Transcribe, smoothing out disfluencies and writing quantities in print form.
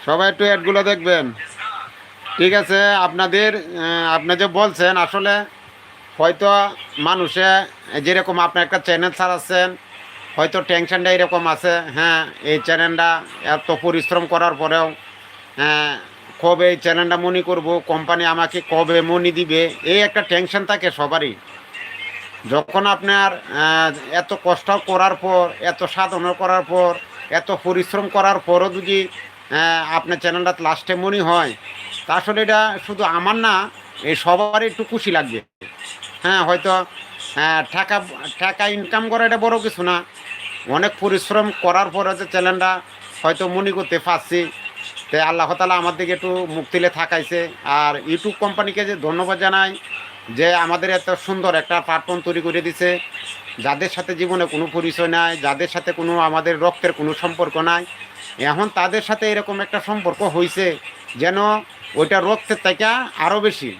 সবাই একটু অ্যাডগুলো দেখবেন। ঠিক আছে, আপনি যে বলছেন আসলে হয়তো মানুষে যেরকম আপনার একটা চ্যানেল চালাচ্ছেন, হয়তো টেনশনটা এরকম আছে। হ্যাঁ, এই চ্যানেলটা এত পরিশ্রম করার পরেও, হ্যাঁ, কবে এই চ্যানেলটা মনি করব, কোম্পানি আমাকে কবে মনি দিবে, এই একটা টেনশন থাকে সবারই। যখন আপনার এত কষ্ট করার পর, এত সাধনা করার পর, এত পরিশ্রম করার পরও যদি আপনার চ্যানেলটা লাস্টে মনি হয়, তা আসলে এটা শুধু আমার না, এই সবারই একটু খুশি লাগবে। হ্যাঁ, হয়তো টাকা টাকা ইনকাম করা এটা বড় কিছু না, অনেক পরিশ্রম করার পরে যে চ্যানেলটা হয়তো মনি করতে পারছি, তাই আল্লাহ তালা আমার দিকে একটু মুখ তুলে থাকাইছে। আর ইউটিউব কোম্পানিকে যে ধন্যবাদ জানাই, যে আমাদের এত সুন্দর একটা প্ল্যাটফর্ম তৈরি করে দিছে, যাদের সাথে জীবনে কোনো পরিচয় নাই, যাদের সাথে কোনো আমাদের রক্তের কোনো সম্পর্ক নাই, এখন তাদের সাথে এরকম একটা সম্পর্ক হয়েছে যেন ওইটা রক্তের থেকে আরও বেশি।